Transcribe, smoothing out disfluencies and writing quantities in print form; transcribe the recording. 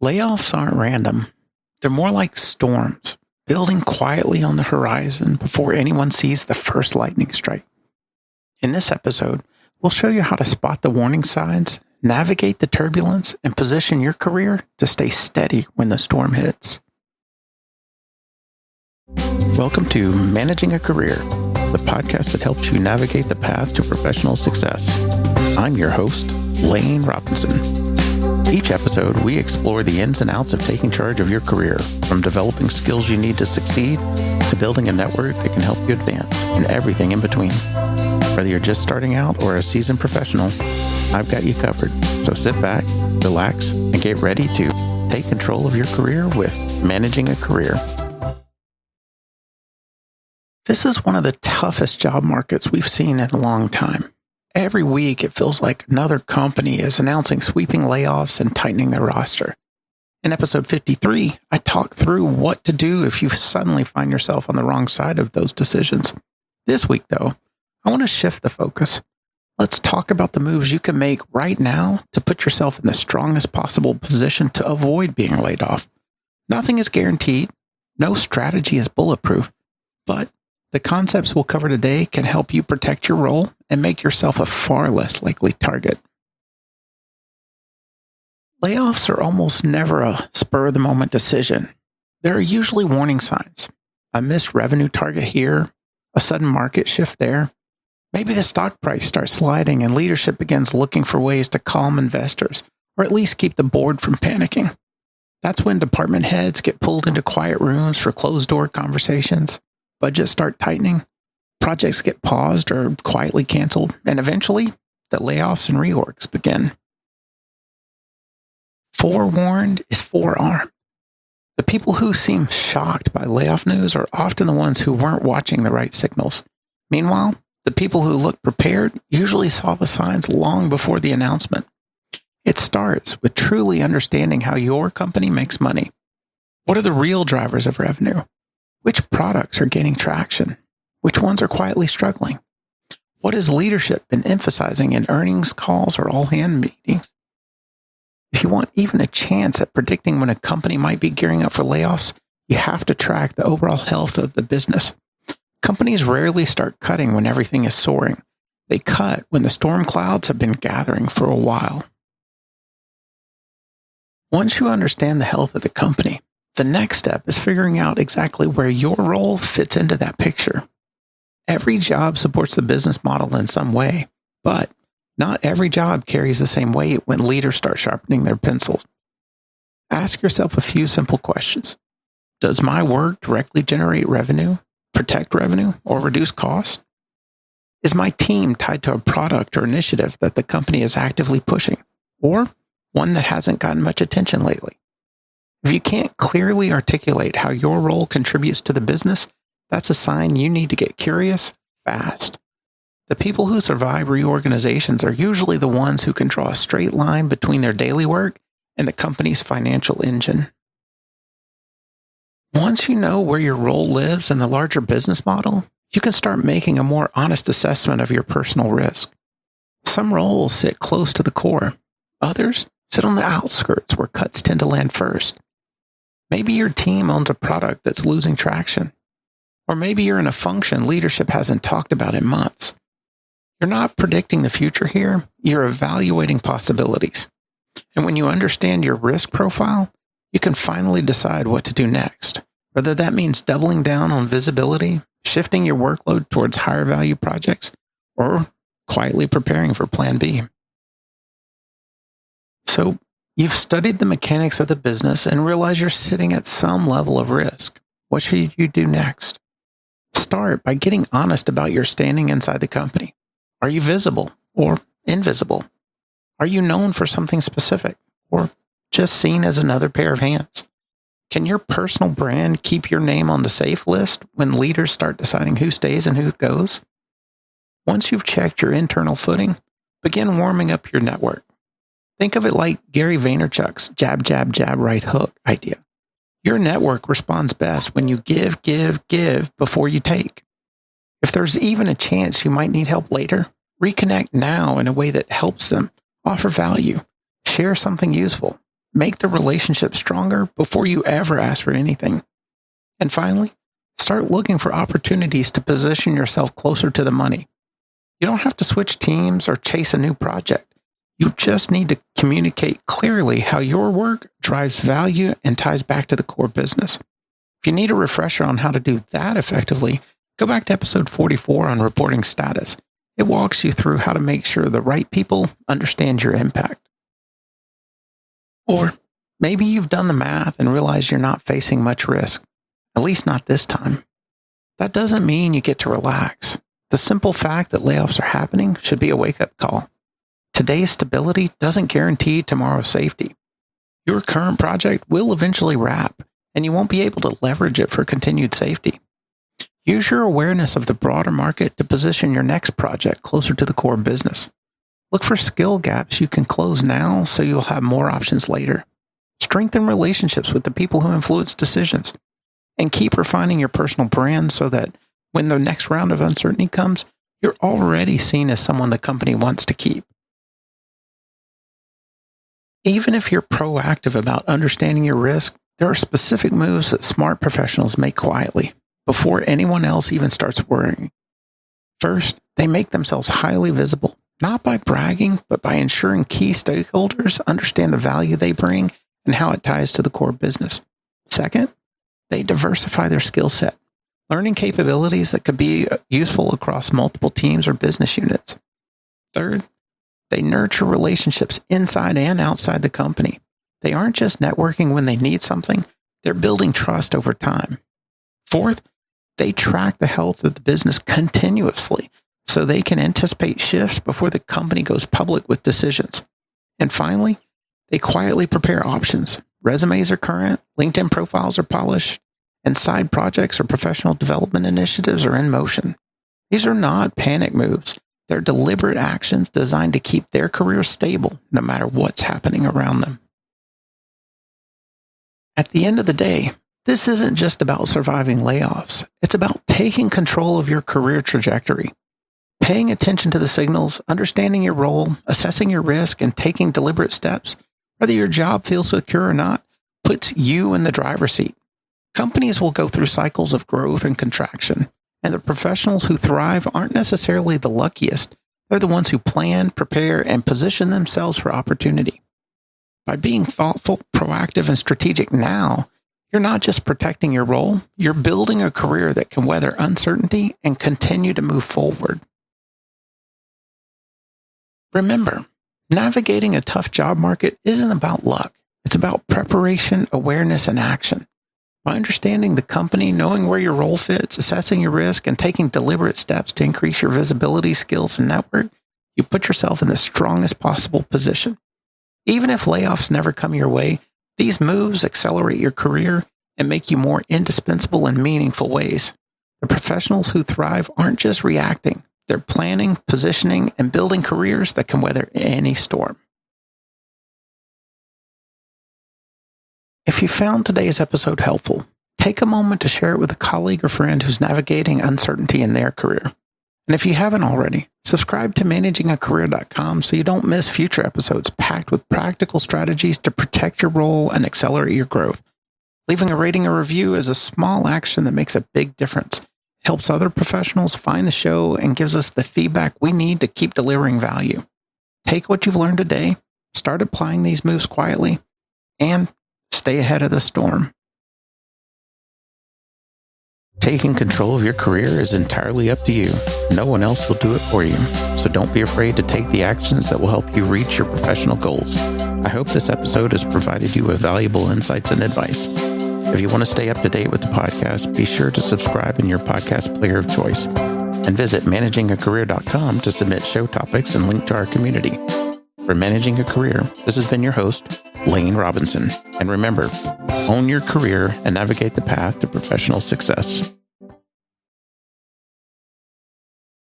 Layoffs aren't random. They're more like storms, building quietly on the horizon before anyone sees the first lightning strike. In this episode, we'll show you how to spot the warning signs, navigate the turbulence, and position your career to stay steady when the storm hits. Welcome to Managing a Career, the podcast that helps you navigate the path to professional success. I'm your host, Lane Robinson. Each episode, we explore the ins and outs of taking charge of your career, from developing skills you need to succeed to building a network that can help you advance, and everything in between. Whether you're just starting out or a seasoned professional, I've got you covered. So sit back, relax, and get ready to take control of your career with Managing a Career. This is one of the toughest job markets we've seen in a long time. Every week, it feels like another company is announcing sweeping layoffs and tightening their roster. In episode 53, I talk through what to do if you suddenly find yourself on the wrong side of those decisions. This week, though, I want to shift the focus. Let's talk about the moves you can make right now to put yourself in the strongest possible position to avoid being laid off. Nothing is guaranteed. No strategy is bulletproof, but the concepts we'll cover today can help you protect your role and make yourself a far less likely target. Layoffs are almost never a spur-of-the-moment decision. There are usually warning signs. A missed revenue target here, a sudden market shift there. Maybe the stock price starts sliding and leadership begins looking for ways to calm investors, or at least keep the board from panicking. That's when department heads get pulled into quiet rooms for closed-door conversations. Budgets start tightening, projects get paused or quietly canceled, and eventually, the layoffs and reorgs begin. Forewarned is forearmed. The people who seem shocked by layoff news are often the ones who weren't watching the right signals. Meanwhile, the people who look prepared usually saw the signs long before the announcement. It starts with truly understanding how your company makes money. What are the real drivers of revenue? Which products are gaining traction? Which ones are quietly struggling? What has leadership been emphasizing in earnings calls or all-hand meetings? If you want even a chance at predicting when a company might be gearing up for layoffs, you have to track the overall health of the business. Companies rarely start cutting when everything is soaring. They cut when the storm clouds have been gathering for a while. Once you understand the health of the company, the next step is figuring out exactly where your role fits into that picture. Every job supports the business model in some way, but not every job carries the same weight when leaders start sharpening their pencils. Ask yourself a few simple questions. Does my work directly generate revenue, protect revenue, or reduce cost? Is my team tied to a product or initiative that the company is actively pushing, or one that hasn't gotten much attention lately? If you can't clearly articulate how your role contributes to the business, that's a sign you need to get curious fast. The people who survive reorganizations are usually the ones who can draw a straight line between their daily work and the company's financial engine. Once you know where your role lives in the larger business model, you can start making a more honest assessment of your personal risk. Some roles sit close to the core. Others sit on the outskirts where cuts tend to land first. Maybe your team owns a product that's losing traction. Or maybe you're in a function leadership hasn't talked about in months. You're not predicting the future here, you're evaluating possibilities. And when you understand your risk profile, you can finally decide what to do next. Whether that means doubling down on visibility, shifting your workload towards higher value projects, or quietly preparing for Plan B. So, you've studied the mechanics of the business and realize you're sitting at some level of risk. What should you do next? Start by getting honest about your standing inside the company. Are you visible or invisible? Are you known for something specific or just seen as another pair of hands? Can your personal brand keep your name on the safe list when leaders start deciding who stays and who goes? Once you've checked your internal footing, begin warming up your network. Think of it like Gary Vaynerchuk's jab, jab, jab, right hook idea. Your network responds best when you give before you take. If there's even a chance you might need help later, reconnect now in a way that helps them, offer value, share something useful, make the relationship stronger before you ever ask for anything. And finally, start looking for opportunities to position yourself closer to the money. You don't have to switch teams or chase a new project. You just need to communicate clearly how your work drives value and ties back to the core business. If you need a refresher on how to do that effectively, go back to episode 44 on reporting status. It walks you through how to make sure the right people understand your impact. Or maybe you've done the math and realize you're not facing much risk, at least not this time. That doesn't mean you get to relax. The simple fact that layoffs are happening should be a wake-up call. Today's stability doesn't guarantee tomorrow's safety. Your current project will eventually wrap, and you won't be able to leverage it for continued safety. Use your awareness of the broader market to position your next project closer to the core business. Look for skill gaps you can close now so you'll have more options later. Strengthen relationships with the people who influence decisions. And keep refining your personal brand so that when the next round of uncertainty comes, you're already seen as someone the company wants to keep. Even if you're proactive about understanding your risk, there are specific moves that smart professionals make quietly before anyone else even starts worrying. First, they make themselves highly visible, not by bragging, but by ensuring key stakeholders understand the value they bring and how it ties to the core business. Second, they diversify their skill set, learning capabilities that could be useful across multiple teams or business units. Third, they nurture relationships inside and outside the company. They aren't just networking when they need something, they're building trust over time. Fourth, they track the health of the business continuously so they can anticipate shifts before the company goes public with decisions. And finally, they quietly prepare options. Resumes are current, LinkedIn profiles are polished, and side projects or professional development initiatives are in motion. These are not panic moves. They're deliberate actions designed to keep their careers stable no matter what's happening around them. At the end of the day, this isn't just about surviving layoffs. It's about taking control of your career trajectory. Paying attention to the signals, understanding your role, assessing your risk, and taking deliberate steps, whether your job feels secure or not, puts you in the driver's seat. Companies will go through cycles of growth and contraction, and the professionals who thrive aren't necessarily the luckiest. They're the ones who plan, prepare, and position themselves for opportunity. By being thoughtful, proactive, and strategic now, you're not just protecting your role, you're building a career that can weather uncertainty and continue to move forward. Remember, navigating a tough job market isn't about luck. It's about preparation, awareness, and action. By understanding the company, knowing where your role fits, assessing your risk, and taking deliberate steps to increase your visibility, skills, and network, you put yourself in the strongest possible position. Even if layoffs never come your way, these moves accelerate your career and make you more indispensable in meaningful ways. The professionals who thrive aren't just reacting. They're planning, positioning, and building careers that can weather any storm. If you found today's episode helpful, take a moment to share it with a colleague or friend who's navigating uncertainty in their career. And if you haven't already, subscribe to managingacareer.com so you don't miss future episodes packed with practical strategies to protect your role and accelerate your growth. Leaving a rating or review is a small action that makes a big difference. It helps other professionals find the show and gives us the feedback we need to keep delivering value. Take what you've learned today, start applying these moves quietly, and stay ahead of the storm. Taking control of your career is entirely up to you. No one else will do it for you. So don't be afraid to take the actions that will help you reach your professional goals. I hope this episode has provided you with valuable insights and advice. If you want to stay up to date with the podcast, be sure to subscribe in your podcast player of choice and visit managingacareer.com to submit show topics and link to our community. For Managing a Career, this has been your host, Lane Robinson. And remember, own your career and navigate the path to professional success.